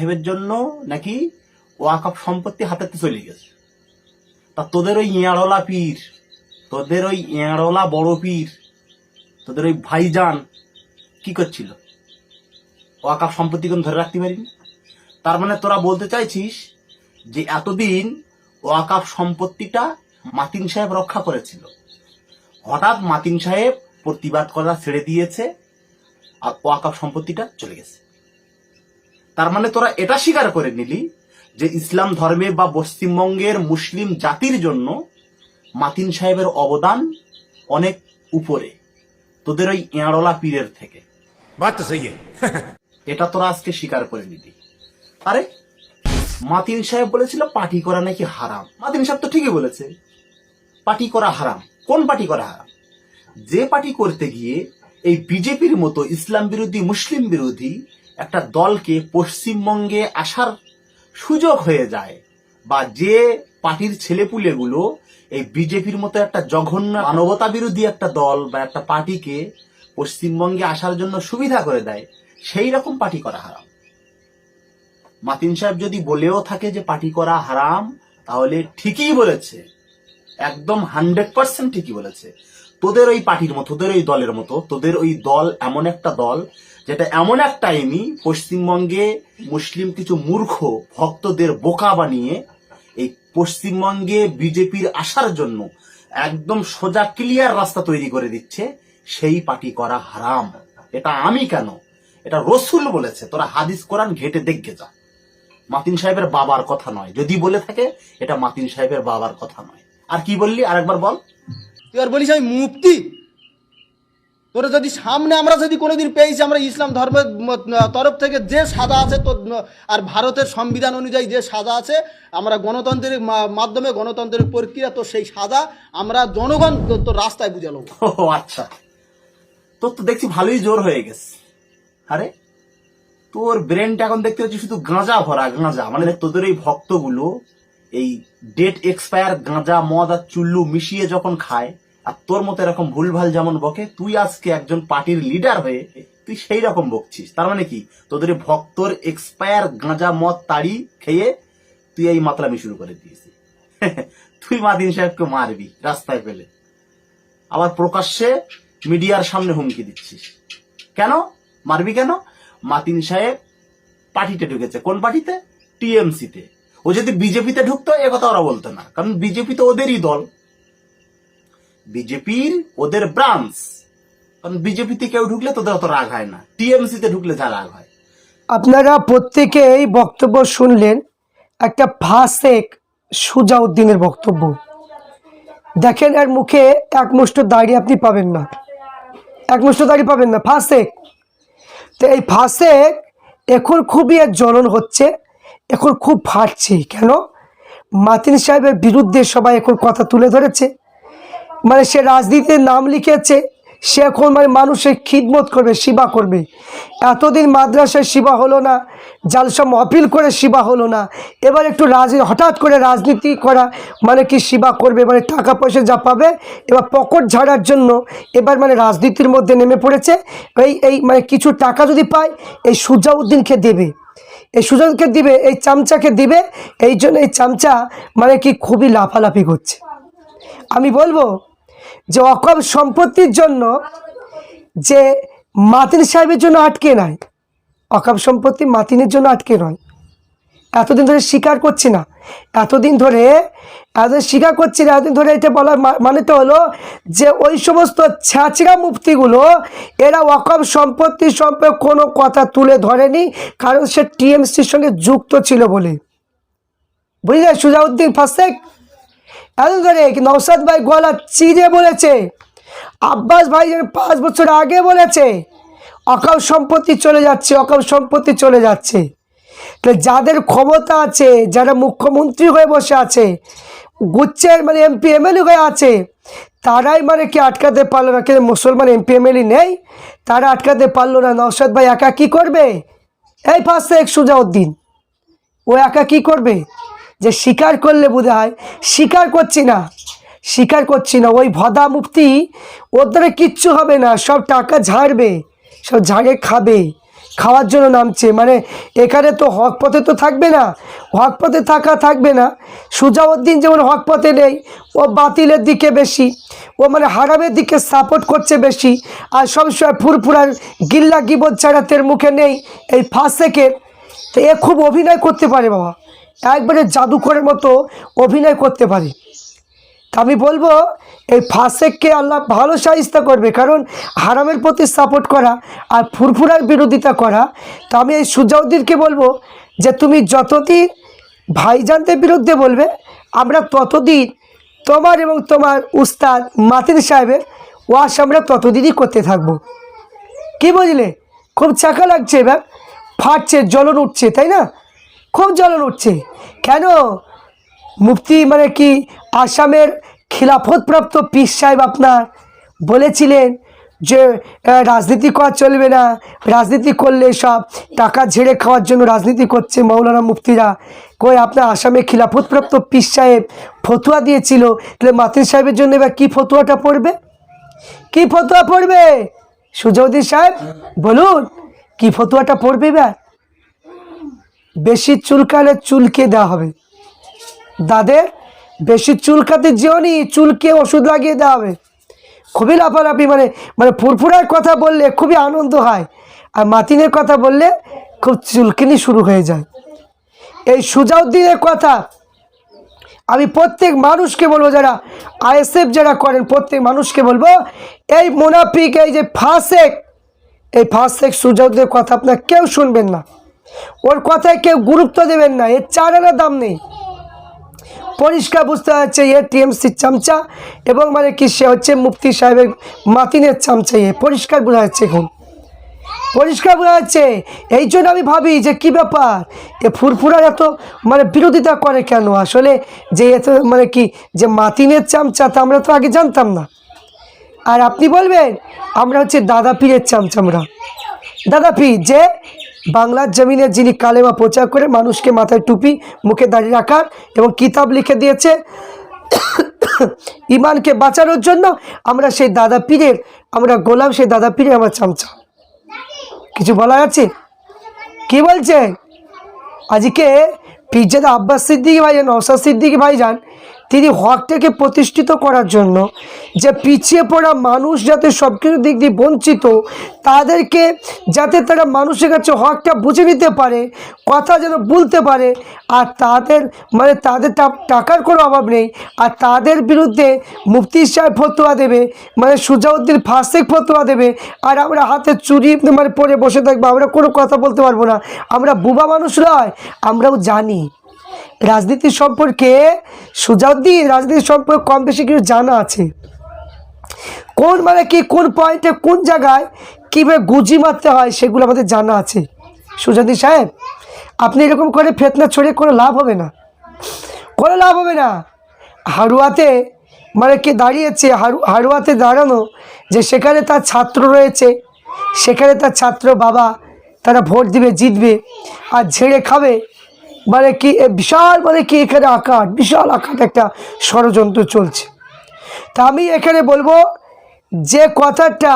সাহেবের জন্য নাকি ওয়াকফ সম্পত্তি হাতেতে চলে গেছে। তা তোদের ওই ইয়াড়লা পীর, তোদের ওই ইয়াড়লা বড় পীর, তোদের ওই ভাইজান কি করছিল? ওয়াকফ সম্পত্তি কোন ধরে রাখতে পারিনি। তার মানে তোরা বলতে চাইছিস যে এতদিন ওয়াকফ সম্পত্তিটা মাতিন সাহেব রক্ষা করেছিল, হঠাৎ মাতিন সাহেব প্রতিবাদ করা ছেড়ে দিয়েছে আর ওয়াকফ সম্পত্তিটা চলে গেছে। তার মানে তোরা এটা স্বীকার করে নিলি যে ইসলাম ধর্মে বা পশ্চিমবঙ্গের মুসলিম জাতির জন্য মাতিন সাহেবের অবদান অনেক উপরে তোদের ওই এঁড়লা পীরের থেকে। এটা তোরা আজকে স্বীকার করে নিলি। আরে মাতিন সাহেব বলেছিল পার্টি করা নাকি হারাম। মাতিন সাহেব তো ঠিকই বলেছে, পার্টি করা হারাম। কোন পার্টি করা হারাম? যে পার্টি করতে গিয়ে এই বিজেপির মতো ইসলাম বিরোধী মুসলিম বিরোধী একটা দলকে পশ্চিমবঙ্গে আসার সুযোগ হয়ে যায়, বা যে পার্টির ছেলেপুলেগুলো এই বিজেপির মতো একটা জঘন্য মানবতা বিরোধী একটা দল বা একটা পার্টিকে পশ্চিমবঙ্গে আসার জন্য সুবিধা করে দেয়, সেই রকম পার্টি করা হারাম। মাতিন সাহেব যদি বলেও থাকে যে পার্টি করা হারাম, তাহলে ঠিকই বলেছে, একদম 100% ঠিকই বলেছে। তোদের ওই পার্টির মতো, তোদের ওই দলের মতো, তোদের ওই দল এমন একটা দল যেটা এমন এক টাইমই পশ্চিমবঙ্গে মুসলিম কিছু মূর্খ ভক্তদের বোকা বানিয়ে এই পশ্চিমবঙ্গে বিজেপির আসার জন্য একদম সোজা ক্লিয়ার রাস্তা তৈরি করে দিচ্ছে। সেই পার্টি করা হারাম। এটা আমি কেন, এটা রসুল বলেছে। তোরা হাদিস কোরআন ঘেটে দেখে যা। মাতিন সাহেবের বাবার কথা নয়, যদি বলে থাকে এটা মাতিন সাহেবের বাবার কথা নয়। আর কি বললি আরেকবার বল। তুই আর বলিস আমি মুফতি? তোরা যদি সামনে আমরা যদি কোনোদিন পেয়েছি আমরা ইসলাম ধর্মের তরফ থেকে যে সাজা আছে তো, আর ভারতের সংবিধান অনুযায়ী যে সাজা আছে, আমরা গণতন্ত্রের মাধ্যমে গণতন্ত্রের প্রক্রিয়া, তো সেই সাজা আমরা জনগণ তো রাস্তায় বুঝালো। ও আচ্ছা, তোর তো দেখছি ভালোই জোর হয়ে গেছে। আরে তোর ব্রেনটা এখন দেখতে হচ্ছে শুধু গাঁজা ভরা, গাঁজা। মানে তোদের এই ভক্তগুলো এই ডেট এক্সপায়ার গাঁজা মদ আর চুল্লু মিশিয়ে যখন খায়, আর তোর মতো এরকম ভুলভাল যেমন বকে, তুই আজকে একজন পার্টির লিডার হয়ে তুই সেই রকম বকছিস। তার মানে কি, তোদের ভক্তর এক্সপায়ার গাঁজা মদ তাড়ি খেয়ে তুই এই মাতলামি শুরু করে দিয়েছিস। তুই মাতিন সাহেবকে মারবি রাস্তায় পেলে, আবার প্রকাশ্যে মিডিয়ার সামনে হুমকি দিচ্ছিস। কেন মারবি? কেন? মাতিন সাহেব পার্টিতে ঢুকেছে। কোন পার্টিতে? টিএমসিতে। ও যদি বিজেপিতে ঢুকতো এ কথা ওরা বলতো না, কারণ বিজেপি তো ওদেরই দল, বিজেপির ওদের ব্রাঞ্চ। কারণ বিজেপিতে কেউ ঢুকলে তোদের অত রাগ হয় না, টিএমসিতে ঢুকলে যা রাগ হয়। আপনারা প্রত্যেকেই বক্তব্য শুনলেন একটা ফাসেক সুজাউদ্দিনের বক্তব্য। দেখেন এর মুখে এক মুষ্ঠ দাড়ি আপনি পাবেন না, এক মুষ্ঠ দাড়ি পাবেন না, ফাসেক। তো এই ফাসেক এখন খুবই এক জ্বলন হচ্ছে, এখন খুব ফাটছে। কেন? মাতিন সাহেবের বিরুদ্ধে সবাই এখন কথা তুলে ধরেছে। মানে সে রাজনীতির নাম লিখেছে, সে এখন মানে মানুষের খিদমত করবে, সেবা করবে। এতদিন মাদ্রাসায় সেবা হলো না, জালসা মহফিল করে সেবা হলো না, এবার একটু হঠাৎ করে রাজনীতি করা মানে কি সেবা করবে, মানে টাকা পয়সা যা পাবে এবার পকেট ঝাড়ার জন্য এবার মানে রাজনীতির মধ্যে নেমে পড়েছে। এই মানে কিছু টাকা যদি পায় এই সুজাউদ্দিনকে দেবে, এই সুজাউদ্দিনকে দিবে, এই চামচাকে দিবে। এই জন্য এই চামচা মানে কি খুবই লাফালাফি করছে। আমি বলবো যে ওয়াকফ সম্পত্তির জন্য যে মাতিন সাহেবের জন্য আটকে নাই, ওয়াকফ সম্পত্তি মাতিনের জন্য আটকে নয়। এতদিন ধরে স্বীকার করছি না, এতদিন স্বীকার করছি না, এতদিন ধরে এটা বলার মানে তো হলো যে ওই সমস্ত ছ্যাচড়া মুফতিগুলো এরা ওয়াকফ সম্পত্তি সম্পর্কে কোনো কথা তুলে ধরেনি, কারণ সে টিএমসির সঙ্গে যুক্ত ছিল বলে। বুঝলে? সুজাউদ্দিন ফাসেক এত ধরে নওশাদ ভাই গলা চিরে বলেছে, আব্বাস ভাই 5 বছর আগে বলেছে ওয়াকফ সম্পত্তি চলে যাচ্ছে, ওয়াকফ সম্পত্তি চলে যাচ্ছে। তো যাদের ক্ষমতা আছে, যারা মুখ্যমন্ত্রী হয়ে বসে আছে, গুচ্ছের মানে এমপি এমএলএ হয়ে আছে, তারাই মানে কি আটকাতে পারলো না। কিন্তু মুসলমান এমপি এমএলএ নেই, তারা আটকাতে পারলো না। নওশাদ ভাই একা কি করবে? এই ফাসেক সুজাউদ্দিন ও একা কি করবে? যে স্বীকার করলে বোধ হয়, স্বীকার করছি না। ওই ভদা মুফতি ওর দ্বারা কিচ্ছু হবে না, সব টাকা ঝাড়বে, সব ঝাড়ে খাবে, খাওয়ার জন্য নামছে, মানে এখানে তো হক পথে তো থাকবে না, হক পথে থাকবে না। সুজাউদ্দিন যেমন হক পথে নেই, ও বাতিলের দিকে বেশি, ও মানে হারামের দিকে সাপোর্ট করছে বেশি, আর সবসময় ফুরফুরার গিল্লা গিবত ছাড়াতের মুখে নেই এই ফাসেকের। তো এ খুব অভিনয় করতে পারে বাবা, একবারে জাদুকরের মতো অভিনয় করতে পারে। তা আমি বলবো এই ফাসেককে আল্লাহ ভালো শায়েস্তা করবে, কারণ হারামের প্রতি সাপোর্ট করা আর ফুরফুরার বিরোধিতা করা। তো আমি এই সুজাউদ্দিনকে বলবো যে তুমি যতদিন ভাইজানদের বিরুদ্ধে বলবে, আমরা ততদিন তোমার এবং তোমার উস্তাদ মাতিন সাহেবের ওয়াশ আমরা ততদিনই করতে থাকবো। কি বুঝলে? খুব চাকা লাগছে, এবার ফাটছে, জ্বলন উঠছে, তাই না? খুব জ্বলন উঠছে কেন? মুফতি মানে কি আসামের খিলাফতপ্রাপ্ত পীর সাহেব আপনার বলেছিলেন যে রাজনীতি করা চলবে না, রাজনীতি করলে সব টাকা ঝেড়ে খাওয়ার জন্য রাজনীতি করছে মৌলানা মুফতিরা। কই আপনার আসামে খিলাফতপ্রাপ্ত পীর সাহেব ফতুয়া দিয়েছিল, তাহলে মাতিন সাহেবের জন্য এবার কী ফতুয়াটা পড়বে? কি ফতুয়া পড়বে সুজাউদ্দিন সাহেব বলুন, কি ফতুয়াটা পড়বে? এবার বেশি চুলকালে চুলকে দেওয়া হবে, দাদের বেশি চুলকাতে যেওনি, চুলকে ওষুধ লাগিয়ে দেওয়া হবে। খুবই লাফালাফি, মানে মানে ফুরফুরার কথা বললে খুবই আনন্দ হয়, আর মাতিনের কথা বললে খুব চুলকিনি শুরু হয়ে যায়। এই সুজাউদ্দিনের কথা আমি প্রত্যেক মানুষকে বলবো, যারা আইএসএফ যারা করেন প্রত্যেক মানুষকে বলবো, এই মুনাফিক, এই যে ফাসেক, এই ফাসেক সুজাউদ্দিনের কথা আপনার কেউ শুনবেন না, ওর কথায় কেউ গুরুত্ব দেবেন না। এর 4 আনা দাম নেই, পরিষ্কার বুঝতে পারছে এ টিএমসির চামচা, এবং মানে কি সে হচ্ছে মুফতি সাহেবের মাতিনের চামচা। এ পরিষ্কার বোঝা যাচ্ছে, এখন পরিষ্কার বোঝা যাচ্ছে। এই জন্য আমি ভাবি যে কি ব্যাপার, এ ফুরফুরার এত মানে বিরোধিতা করে কেন? আসলে যে এত মানে কি যে মাতিনের চামচা, তা আমরা তো আগে জানতাম না। আর আপনি বলবেন আমরা হচ্ছে দাদা পীরের চামচা। আমরা দাদা পীর, যে বাংলার জমিনে যিনি কালেমা প্রচার করে মানুষকে মাথায় টুপি মুখে দাঁড়িয়ে রাখার এবং কিতাব লিখে দিয়েছে ইমানকে বাঁচানোর জন্য, আমরা সেই দাদা পীরের আমরা গোলাম, সেই দাদা পীরের আমার চামচা। কিছু বলা আছে? কি বলছেন? আজকে পীরজাদা আব্বাস সিদ্দিকী ভাইজান, নওশাদ সিদ্দিকী ভাইজান, তিনি হকটাকে প্রতিষ্ঠিত করার জন্য, যে পিছিয়ে পড়া মানুষ যাতে সব কিছু দিক দিয়ে বঞ্চিত, তাদেরকে যাতে তারা মানুষের কাছে হকটা বুঝে নিতে পারে, কথা যেন বলতে পারে, আর তাদের মানে তাদের টাকার কোনো অভাব নেই, আর তাদের বিরুদ্ধে মুফতি সাহেব ফতোয়া দেবে, মানে সুজাউদ্দিন ফাসেক ফতোয়া দেবে, আর আমরা হাতে চুরি মানে পরে বসে থাকবো, আমরা কোনো কথা বলতে পারবো না। আমরা বুবা মানুষ নয়, আমরাও জানি রাজনীতি সম্পর্কে। সুজাউদ্দিন রাজনীতি সম্পর্কে কম বেশি কিছু জানা আছে, কোন মানে কি কোন পয়েন্টে কোন জায়গায় কীভাবে গুজি মারতে হয় সেগুলো আমাদের জানা আছে। সুজাউদ্দিন সাহেব, আপনি এরকম করে ফেতনা ছড়িয়ে কোনো লাভ হবে না, কোনো লাভ হবে না। হাড়ুয়াতে মানে কি দাঁড়িয়েছে, হাড়ুয়াতে দাঁড়ানো, যে সেখানে তার ছাত্র রয়েছে, সেখানে তার ছাত্র বাবা, তারা ভোট দিবে, জিতবে, আর ঝেড়ে খাবে, মানে কি বিশাল মানে কি এখানে আকার, বিশাল আকার একটা ষড়যন্ত্র চলছে। তা আমি এখানে বলবো যে কথাটা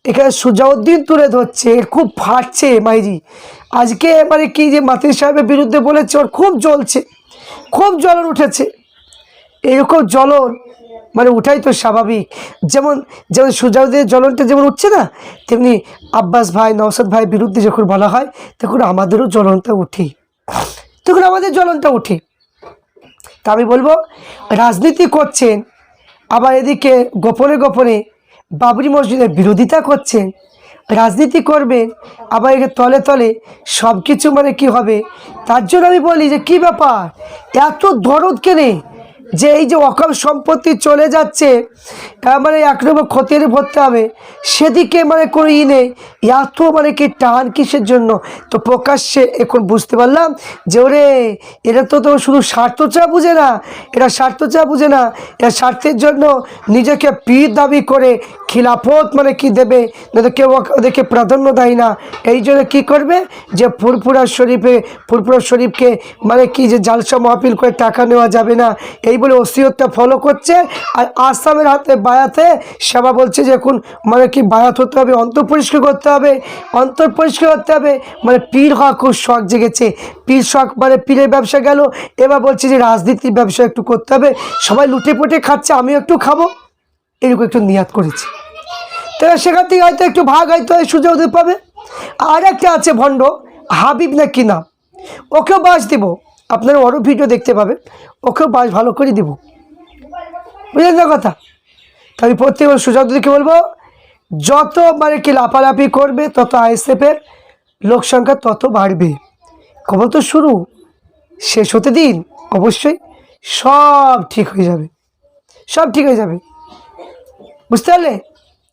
এখানে সুজাউদ্দিন তুলে ধরছে, খুব ফাটছে মাইরি। আজকে মানে কি যে মাতিন সাহেবের বিরুদ্ধে বলেছে, ওর খুব জ্বলছে, খুব জ্বলন উঠেছে। এরকম জ্বলন মানে উঠাই তো স্বাভাবিক। যেমন যেমন সুজাউদ্দিনের জ্বলনটা যেমন উঠছে না, তেমনি আব্বাস ভাই, নওশাদ ভাইয়ের বিরুদ্ধে যখন বলা হয়, তখন আমাদেরও জ্বলনটা উঠে, তখন আমাদের জ্বলনটা উঠে। তা আমি বলবো রাজনীতি করছেন, আবার এদিকে গোপনে গোপনে বাবরি মসজিদের বিরোধিতা করছেন, রাজনীতি করবেন, আবার একে তলে তলে সব কিছু মানে কি হবে। তার জন্য আমি বলি যে কি ব্যাপার, এত দরদ কেনে যে এই যে অকাল সম্পত্তি চলে যাচ্ছে, মানে এক নম্বর খতিয়ে ভরতে হবে, সেদিকে মানে কোনো নেই, এত মানে কি টান কিসের জন্য? তো প্রকাশ্যে এখন বুঝতে পারলাম যে ওরে এরা তো শুধু স্বার্থচা বুঝে না, এরা স্বার্থচা বুঝে না, এরা স্বার্থের জন্য নিজেকে পীর দাবি করে খিলাফত মানে কি দেবে, না তো কেউ ওদেরকে প্রাধান্য দেয় না। এই জন্য কী করবে, যে ফুরফুরা শরীফকে মানে কি যে জালসা মাহফিল করে টাকা নেওয়া যাবে না, এই বলে ওসিয়তটা ফলো করছে। আর আসামের হাতে বায়াতে সেবা বলছে যে এখন মানে কি বায়াত হতে হবে, অন্তর পরিষ্কার করতে হবে, অন্তর পরিষ্কার করতে হবে, মানে পীর হওয়া খুব শখ জেগেছে। পীর শখ মানে পীরের ব্যবসা গেল, এবার বলছে যে রাজনীতির ব্যবসা একটু করতে হবে, সবাই লুটে পুটে খাচ্ছে, আমিও একটু খাবো, এরকম একটু নিয়াত করেছে। তো সেখান থেকে হয়তো একটু ভাগ হয়তো এই সুযোগ পাবে। আর একটা আছে ভণ্ড হাবিব না কি নাম, ওকেও বাস দিব, আপনারা ওরও ভিডিও দেখতে পাবেন, ওকেও বাস ভালো করে দিব, বুঝলেন না কথা। তাই প্রত্যেক সুযোগ দিকে বলবো, যত মানে কি লাফালাফি করবে তত আইএসএফের লোক সংখ্যা তত বাড়বে। খবর তো শুরু, শেষ হতে দিন, অবশ্যই সব ঠিক হয়ে যাবে, সব ঠিক হয়ে যাবে, বুঝতে পারলে।